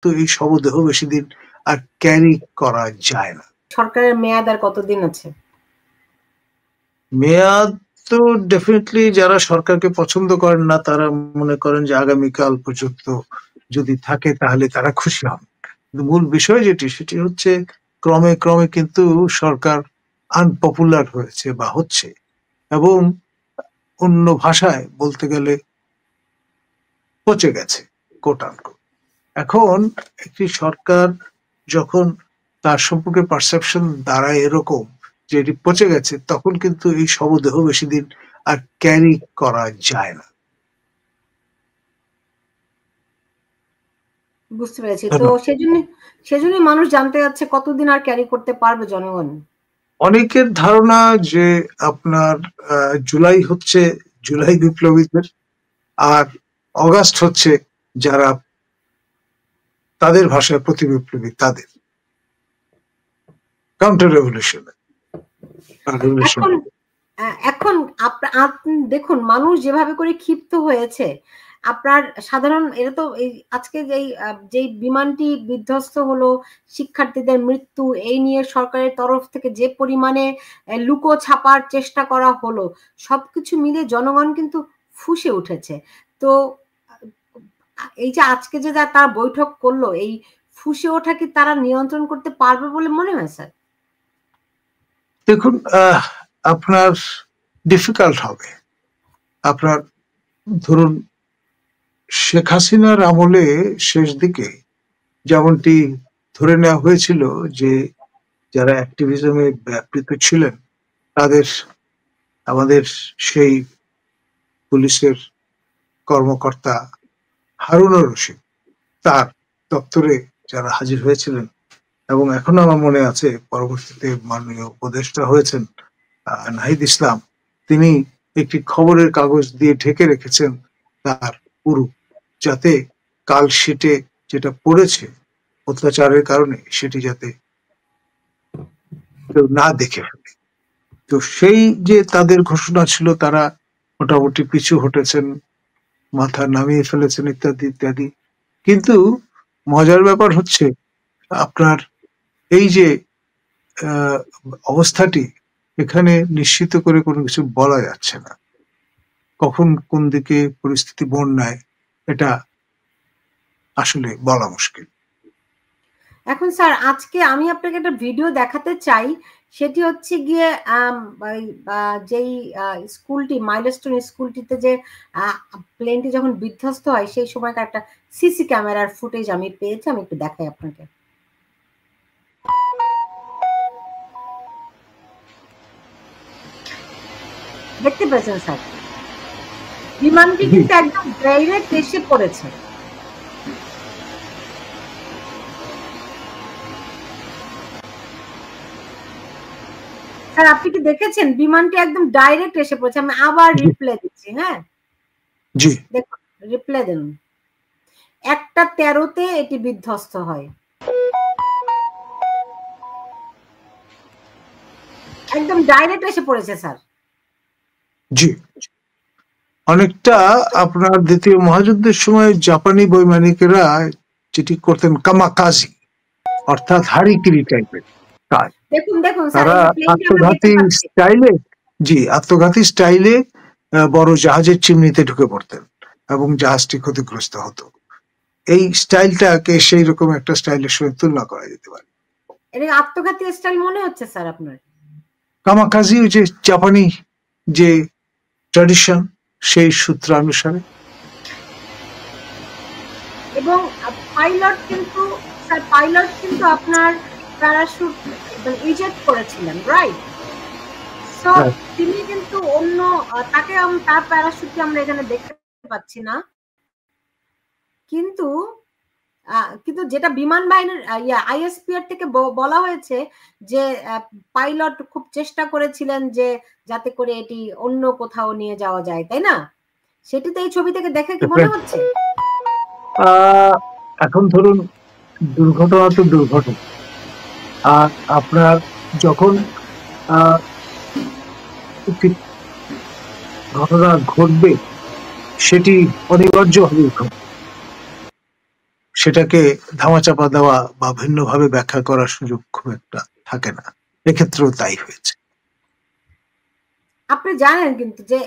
তো এই শবদেহ বেশি দিন আর ক্যারি করা যায় না। সরকারের মেয়াদ আর কতদিন আছে? মেয়াদ তো ডেফিনেটলি যারা সরকারকে পছন্দ করেন না তারা মনে করেন যে আগামীকাল পর্যন্ত যদি থাকে তাহলে তারা খুশি হন। কিন্তু মূল বিষয় সেটি হচ্ছে ক্রমে ক্রমে কিন্তু সরকার আনপপুলার হয়েছে বা হচ্ছে, এবং অন্য ভাষায় বলতে গেলে পচে গেছে কোট আনকোট। এখন একটি সরকার যখন তার সম্পর্কে পারসেপশন দাঁড়ায় এরকম যে এটি পচে গেছে, তখন কিন্তু এই শবদেহ বেশি দিন আর ক্যারি করা যায় না। বুঝতে পেরেছি। তো সেজন্য মানুষ জানতে যাচ্ছে কতদিন আর ক্যারি করতে পারবে জনগণ। অনেকের ধারণা যে আপনার জুলাই বিপ্লবীদের, আর অগাস্ট হচ্ছে যারা তাদের ভাষায় প্রতি বিপ্লবী, তাদের কাউন্টার রেভলিউশন। এখন দেখুন মানুষ যেভাবে করে ক্ষিপ্ত হয়েছে, আপনার সাধারণ এটা তো এই আজকে যেই বিমানটি বিধ্বস্ত হলো, শিক্ষার্থীদের মৃত্যু, এই নিয়ে সরকারের তরফ থেকে যে পরিমাণে লুকো ছাপার চেষ্টা করা হলো, সবকিছু মিলে জনগণ কিন্তু ফুঁসে উঠেছে। তো এই যে আজকে যে তারা বৈঠক করলো, এই ফুঁসে ওঠা কি তারা নিয়ন্ত্রণ করতে পারবে বলে মনে হয় স্যার? দেখুন, আপনার ডিফিকাল্ট হবে। আপনার ধরুন শেখ হাসিনার আমলে শেষ দিকে যেমনটি ধরে নেওয়া হয়েছিল যে যারা অ্যাক্টিভিজমে ব্যাপৃত ছিলেন তাদের আমাদের সেই পুলিশের কর্মকর্তা হারুনুর রশিদ তার দপ্তরে যারা হাজির হয়েছিলেন, এবং এখনো আমার মনে আছে পরবর্তীতে মাননীয় উপদেষ্টা হয়েছেন নাহিদ ইসলাম, তিনি একটি খবরের কাগজ দিয়ে ঢেকে রেখেছেন তার পুরো, যাতে কাল শিটে যেটা পড়েছে অত্যাচারের কারণে সেটি যাতে কেউ না দেখে ফেলে। তো সেই যে তাদের ঘোষণা ছিল, তারা মোটামুটি পিছু হটেছেন, মাথা নামিয়ে ফেলেছেন ইত্যাদি ইত্যাদি। কিন্তু মজার ব্যাপার হচ্ছে আপনার এই যে অবস্থাটি, এখানে নিশ্চিত করে কোনো কিছু বলা যাচ্ছে না, কখন কোন দিকে পরিস্থিতি মোড় নেয় এটা আসলে বলা মুশকিল। এখন স্যার আজকে আমি আপনাকে একটা ভিডিও দেখাতে চাই, সেটি হচ্ছে গিয়ে যেই স্কুলটি মাইলস্টোন স্কুলটিতে যে প্লেনটি যখন বিধ্বস্ত হয় সেই সময়কার একটা সিসি ক্যামেরার ফুটেজ আমি পেয়েছি, আমি একটু দেখাই আপনাকে। দেখতে পেয়েছেন স্যার? বিমানটি কিন্তু একদম ডাইরেক্ট এসে পড়েছে। স্যার আপনি কি দেখেছেন? বিমানটি একদম ডাইরেক্ট এসে পড়েছে। আমি আবার রিপ্লে দিচ্ছি। হ্যাঁ, জি দেখুন, রিপ্লে দিন। 1:13-তে এটি বিধ্বস্ত হয়। একদম ডাইরেক্ট এসে পড়েছে স্যার। জি, অনেকটা আপনার দ্বিতীয় মহাযুদ্ধের সময় জাপানি বৈমানিকেরা যেটি করতেন কামাকাজি, অর্থাৎ হারিকিরি টাইপের কাজ। দেখুন তারা আত্মঘাতী স্টাইলে বড় জাহাজের চিমনিতে ঢুকে পড়তেন এবং জাহাজটি ক্ষতিগ্রস্ত হতো। এই স্টাইলটাকে সেই রকম একটা স্টাইলের সঙ্গে তুলনা করা যেতে পারে। এটা আত্মঘাতী স্টাইল মনে হচ্ছে স্যার আপনার? কামাকাজি ওই যে জাপানি যে ট্র্যাডিশন, সেই সূত্র অনুসারে। এবং পাইলট কিন্তু আপনার প্যারাশুট ইজেক্ট করেছিলেন, রাইট? সো তিনি কিন্তু অন্য তার প্যারাশুটটি আমরা এখানে দেখতে পাচ্ছি না, কিন্তু যেটা বিমান বাহিনীর আইএসপিআর থেকে বলা হয়েছে যে পাইলট খুব চেষ্টা করেছিলেন যে যাতে করে এটি অন্য কোথাও নিয়ে যাওয়া যায়, তাই না? সেটি তো এই ছবি থেকে দেখে কি মনে হচ্ছে? এখন ধরুন দুর্ঘটনা তো দুর্ঘটনা, আর আপনার যখন ঘটনা ঘটবে সেটি অনিবার্য হবে, সেটাকে ধামাচাপা দেওয়া বা ভিন্নভাবে ব্যাখ্যা করার সুযোগ খুব একটা থাকে না। এক্ষেত্রেও তাই হয়েছে। আপনি জানেন কিন্তু যে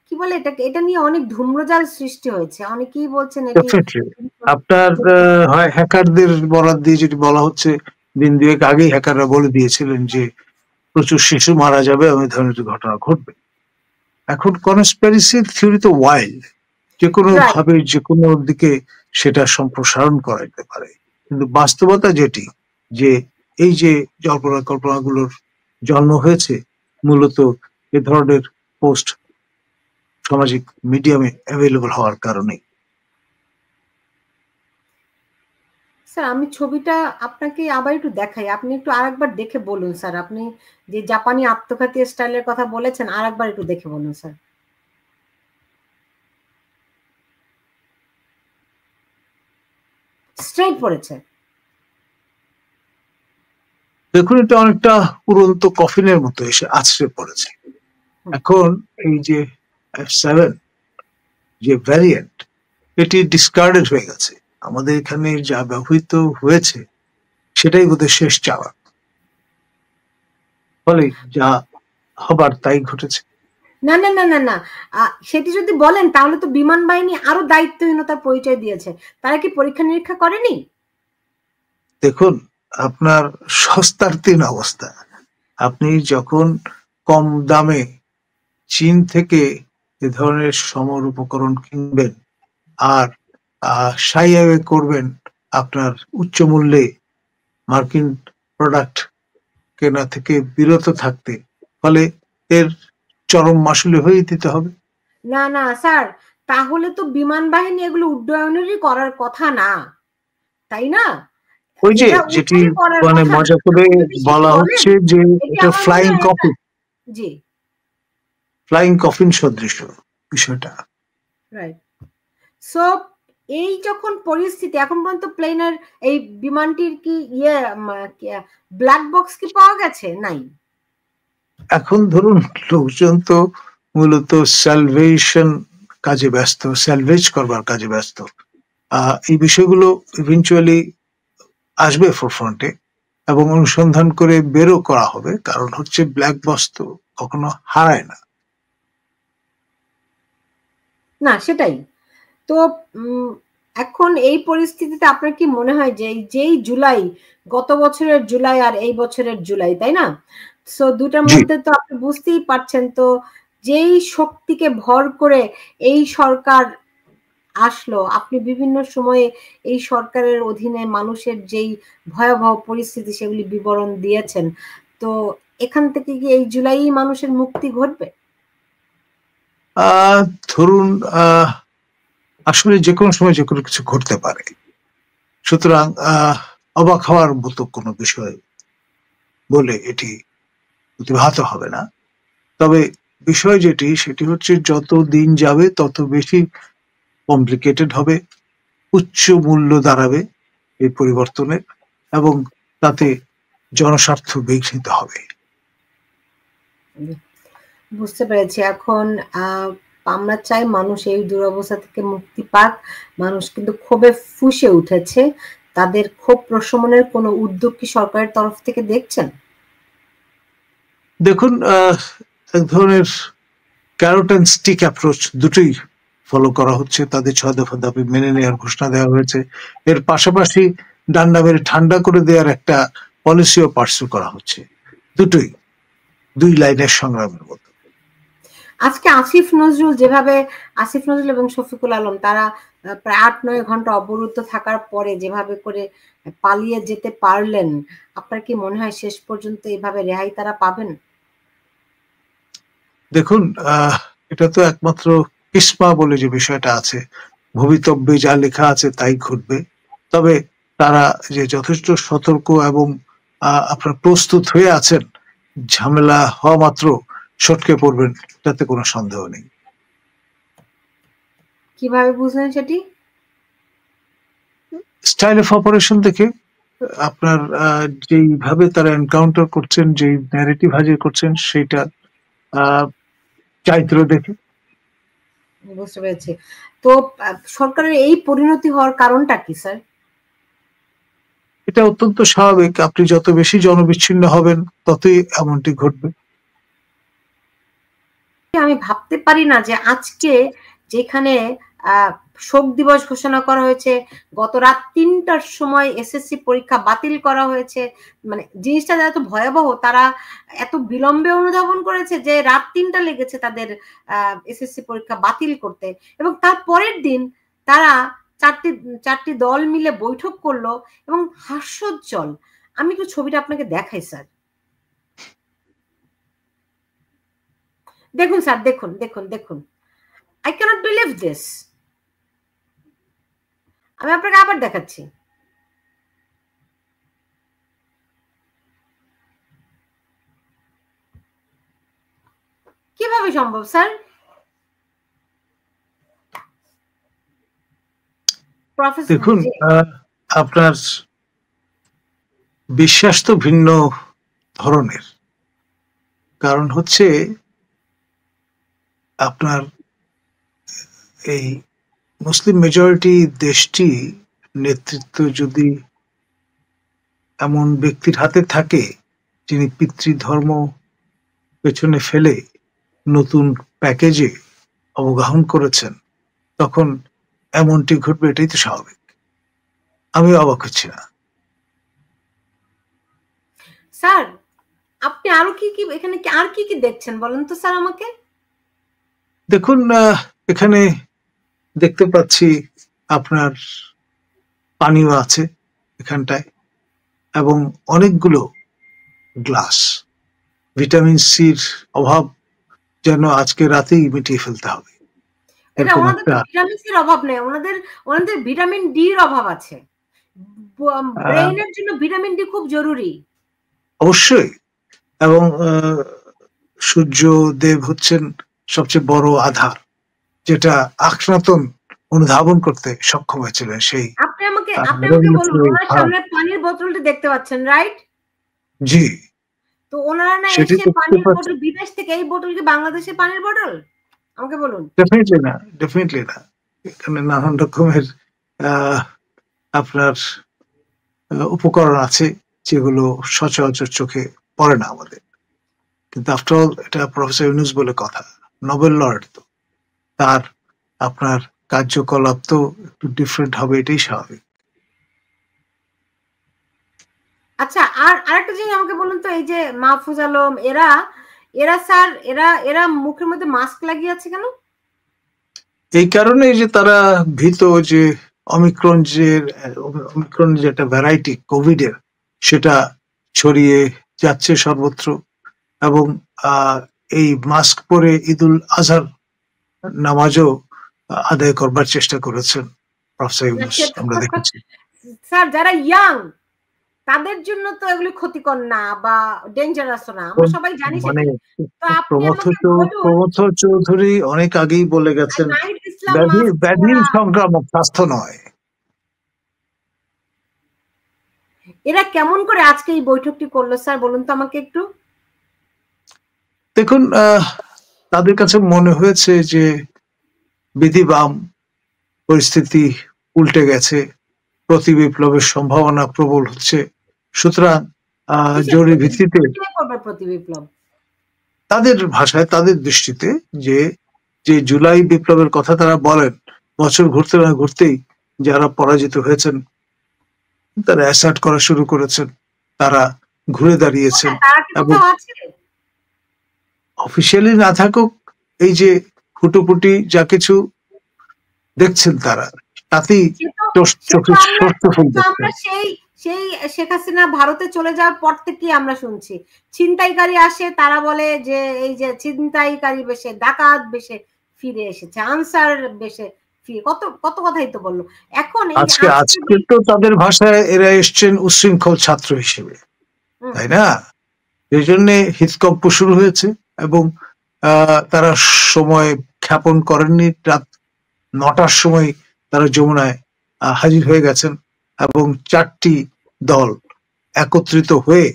কি বলে এটাকে, এটা নিয়ে অনেক ধূম্রজাল সৃষ্টি হয়েছে, অনেকেই বলছেন এটি ডেফিনেটলি আপনার হয় হ্যাকারদের বরাত দিয়ে যেটি বলা হচ্ছে, দিন দুয়েক আগেই হ্যাকাররা বলে দিয়েছিলেন যে প্রচুর শিশু মারা যাবে এবং এই ধরনের ঘটনা ঘটবে। এখন কনস্পিরেসি থিওরি তো ওয়াইল্ড, যে কোনো ভাবে যে কোনো দিকে সেটা সম্প্রসারণ করা যেতে পারে, কিন্তু বাস্তবতা যেটি যে এই যে জল্পনা কল্পনাগুলোর জন্ম হয়েছে মূলত এ ধরনের পোস্ট সামাজিক মিডিয়ামে অ্যাভেলেবল হওয়ার কারণে। স্যার আমি ছবিটা আপনাকে আবার একটু দেখাই, আপনি একটু আরেকবার দেখে বলুন স্যার, আপনি যে জাপানি আত্মঘাতী স্টাইলের কথা বলেছেন আরেকবার একটু দেখে বলুন স্যার। স্ট্রেট পড়েছে। দেখুন এটা অনেকটা উড়ন্ত কফিনের মতো এসে আছড়ে পড়েছে। এখন এই যে F7 যে ভ্যারিয়েন্ট, এটি ডিসকার্ডেড হয়ে গেছে। আমাদের এখানে যা ব্যবহৃত হয়েছে সেটাই বোধহয় শেষ চাওয়া, ফলে যা হবার তাই ঘটেছে। না না না না না, সেটি যদি বলেন তাহলে তো বিমান বাহিনী আরো দায়িত্বহীনতার পরিচয় দিয়েছে। তারা কি পরীক্ষা নিরীক্ষা করেনি? দেখুন আপনার সস্তার তিন অবস্থা। আপনি যখন কম দামে চীন থেকে এ ধরনের সমর উপকরণ কিনবেন আর সাই করবেন আপনার উচ্চ মূল্যে মার্কিন প্রোডাক্ট কেনা থেকে বিরত থাকতে, ফলে এর চরম মাসুলি হয়ে দিতে হবে। না না স্যার, তাহলে তো বিমান বাহিনী এগুলো উড্ডয়নেরই করার কথা না, তাই না? ওই যে যেটি মানে মজা করে বলা হচ্ছে যে এটা ফ্লাইং কফিন, জি ফ্লাইং কফিন সদৃশ বিষয়টা। রাইট। সো এই যখন পরিস্থিতি, এখন পর্যন্ত প্লেনের এই বিমানটির কি ব্ল্যাক বক্স কি পাওয়া গেছে? নাই। এখন ধরুন লোকজন তো মূলত স্যালভেশন কাজে ব্যস্ত, স্যালভেজ করবার কাজে ব্যস্ত। এই বিষয়গুলো ইভেনচুয়ালি আসবে ফোরফ্রন্টে এবং অনুসন্ধান করে বেরো করা হবে, কারণ হচ্ছে ব্ল্যাক বক্স তো কখনো হারায় না। না সেটাই তো। এখন এই পরিস্থিতিতে আপনার কি মনে হয় যে যেই জুলাই, গত বছরের জুলাই আর এই বছরের জুলাই, তাই না? সো দুটার মধ্যে তো আপনি বুঝতেই পারছেন, তো যেই শক্তিকে ভর করে এই সরকার আসলো, আপনি বিভিন্ন সময়ে এই সরকারের অধীনে মানুষের যেই ভয়াবহ পরিস্থিতি সেগুলি বিবরণ দিয়েছেন, তো এখান থেকে কি এই জুলাই মানুষের মুক্তি ঘটবে? ধরুন আসলে যে কোনো সময় যে কোনো কিছু ঘটতে পারে, সুতরাং অবাক হওয়ার মতো কোনো বিষয় বলে এটি প্রতিভাত হবে না। তবে বিষয় যেটি সেটি হচ্ছে যত দিন যাবে তত বেশি কমপ্লিকেটেড হবে, উচ্চ মূল্য দাঁড়াবে এই পরিবর্তনের, এবং তাতে জনস্বার্থ বিঘ্নিত হবে। বুঝতে পেরেছি। এখন আমরা চাই মানুষ এই দুরবস্থা থেকে মুক্তি পাক। মানুষ কিন্তু ক্ষোভে ফুঁসে উঠেছে। তাদের ক্ষোভ প্রশমনের কোনো উদ্যোগ কি সরকারের তরফ থেকে দেখছেন? দেখুন এক ধরনের ক্যারট অ্যান্ড স্টিক অ্যাপ্রোচ দুটোই ফলো করা হচ্ছে। তাদের 6 দফা দাবি মেনে নেওয়ার ঘোষণা দেওয়া হয়েছে। এর পাশাপাশি ডান্ডা মেরে ঠান্ডা করে দেওয়ার একটা পলিসিও পার্সু করা হচ্ছে। দুটোই দুই লাইনের সংগ্রামের মতো। আজকে আসিফ নজরুল যেভাবে, আসিফ নজরুল এবং শফিকুল আলম তারা প্রায় 8-9 ঘন্টা অবরুদ্ধ থাকার পরে যেভাবে করে পালিয়ে যেতে পারলেন, আপনার কি মনে হয় শেষ পর্যন্ত এভাবে রেহাই তারা পাবেন? দেখুন এটা তো একমাত্র কিসমা বলে যে বিষয়টা আছে, ভবিতব্যে যা লেখা আছে তাই ঘটবে। তবে তারা যে যথেষ্ট সতর্ক এবং আপনার প্রস্তুত হয়ে আছেন, ঝামেলা হওয়া মাত্র সটকে পড়বেন, তাতে কোনো সন্দেহ নেই। কিভাবে বুঝলেন সেটি? স্টাইল অফ অপারেশন দেখে, আপনার যেইভাবে তারা এনকাউন্টার করছেন, যেই ন্যারেটিভ হাজির করছেন, সেইটা চারিত্র দেখে। বুঝতে পেরেছি। তো সরকারের এই পরিণতি হওয়ার কারণটা কি স্যার? এটা অত্যন্ত স্বাভাবিক। আপনি যত বেশি জনবিচ্ছিন্ন হবেন ততই এমনটি ঘটবে। আমি ভাবতে পারি না যে আজকে যেখানে শোক দিবস ঘোষণা করা হয়েছে, গত রাত ৩টার সময় এসএসসি পরীক্ষা বাতিল করা হয়েছে। মানে জিনিসটা এত ভয়াবহ, তারা এত বিলম্বে অনুধাবন করেছে যে রাত ৩টা লেগেছে তাদের এসএসসি পরীক্ষা বাতিল করতে, এবং তার পরের দিন তারা চারটি দল মিলে বৈঠক করলো এবং হাস্যোজ্জ্বল। আমি একটু ছবিটা আপনাকে দেখাই স্যার। দেখুন স্যার, দেখুন দেখুন দেখুন, I cannot believe this. আমি আপনাকে আবার দেখাচ্ছি। কিভাবে সম্ভব স্যার? দেখুন, আপনার বিশ্বাস তো ভিন্ন ধরনের। কারণ হচ্ছে আপনার এই মুসলিম মেজরিটি দেশটি নেতৃত্ব যদি এমন ব্যক্তির হাতে থাকে যিনি পিতৃধর্ম পেছনে ফেলে নতুন প্যাকেজে অবগাহন করেছেন, তখন এমনটি ঘটবে, এটাই তো স্বাভাবিক। আমি অবাক হচ্ছি না। স্যার, আপনি আরো কি কি এখানে আর কি কি দেখছেন বলেন তো স্যার আমাকে। দেখুন, এখানে দেখতে পাচ্ছি আপনার পানিও আছে এখানটায়, এবং অনেকগুলো গ্লাস। ভিটামিন সির অভাব যেন আজকে রাতেই মিটিয়ে ফেলতে হবে, এটা এরকম ওনাদের একটা। ভিটামিন সির অভাব নেই, ওনাদের ভিটামিন ডি এর অভাব আছে। ব্রেইনের জন্য ভিটামিন ডি খুব জরুরি। অবশ্যই। এবং সূর্যদেব হচ্ছেন সবচেয়ে বড় আধার, যেটা আখনাতন অনুধাবন করতে সক্ষম হয়েছিলেন সেই। আপনি আমাকে বলুন, ওনার সামনে পানির বোতলটি দেখতে পাচ্ছেন, রাইট? জি। তো ওনারা না সেটি এসে পানির বোতল বিদেশ থেকে, এই বোতল কি বাংলাদেশের পানির বোতল? আমাকে বলুন। ডেফিনেটলি না, ডেফিনেটলি না। এখানে নানান রকমের আপনার উপকরণ আছে যেগুলো সচরাচর চোখে পড়ে না আমাদের। কিন্তু আফটার অল এটা প্রফেসর ইউনূস বলে কথা, নোবেল লরেট, তো তার আপনার কার্যকলাপ তো একটু ডিফারেন্ট হবে, এটাই স্বাভাবিক। আচ্ছা, আর আরেকটা জিনিস আমাকে বলুন তো, এই যে মাহফুজ আলম এরা স্যার, এরা মুখের মধ্যে মাস্ক লাগিয়ে আছে কেন? এই কারণে যে তারা ভীত যে অমিক্রন যে একটা ভ্যারাইটি কোভিড এর, সেটা ছড়িয়ে যাচ্ছে সর্বত্র। এবং এই মাস্ক পরে ঈদুল আজহার নামাজও আদায় করবার চেষ্টা করেছেন প্রফেসর ইউনূস, আমরা দেখেছি। স্যার, যারা ইয়াং তাদের জন্য তো এগুলি ক্ষতিকর না বা ডেঞ্জারাস না, আমরা সবাই জানি সেটা। তো আপনি আমাকে বলুন, প্রমথ চৌধুরী অনেক আগেই বলে গেছেন, ব্যাধি সংক্রামক, স্বাস্থ্য নয়। এরা কেমন করে আজকে এই বৈঠকটি করলো স্যার, বলুন তো আমাকে একটু। দেখুন, তাদের কাছে মনে হয়েছে যে বিধিবাম পরিস্থিতি উল্টে গেছে, প্রতি বিপ্লবের সম্ভাবনা প্রবল হচ্ছে, সুতরাং জরুরি ভিত্তিতে প্রতি বিপ্লব তাদের ভাষায়, তাদের দৃষ্টিতে, যে জুলাই বিপ্লবের কথা তারা বলেন, বছর ঘুরতে না ঘুরতেই যারা পরাজিত হয়েছেন তারা অ্যাসার্ট করা শুরু করেছেন, তারা ঘুরে দাঁড়িয়েছেন। এবং অফিসিয়ালি না থাকুক, এই যে ফুটোফুটি যা কিছু দেখছেন তারা, তাতেই চোখে সর্ষে ফুল দেখছেন। সেই শেখ হাসিনা ভারতে চলে যাওয়ার পর থেকে আমরা শুনছি ছিনতাইকারী আসে, তারা বলে যে এই যে ছিনতাইকারী বেশে, ডাকাত বেশে ফিরে এসেছে, আনসার বেশে ফিরে, কত কত কথাই তো বললো। এখন আজকে তো তাদের ভাষায় এরা এসছেন উচ্ছৃঙ্খল ছাত্র হিসেবে, তাই না? এই জন্যে হৃদকম্প শুরু হয়েছে, এবং তারা সময় ক্ষেপণ করেননি। রাত 9টার সময় তারা যমুনায় হাজির হয়ে গেছেন, এবং 4টি দল একত্রিত হয়ে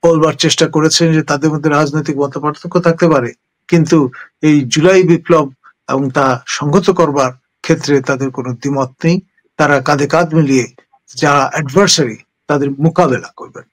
বলবার চেষ্টা করেছেন যে তাদের মধ্যে রাজনৈতিক মতপার্থক্য থাকতে পারে, কিন্তু এই জুলাই বিপ্লব এবং তা সংহত করবার ক্ষেত্রে তাদের কোনো দ্বিমত নেই। তারা কাঁধে কাঁধ মিলিয়ে যারা অ্যাডভার্সারি তাদের মোকাবেলা করবেন।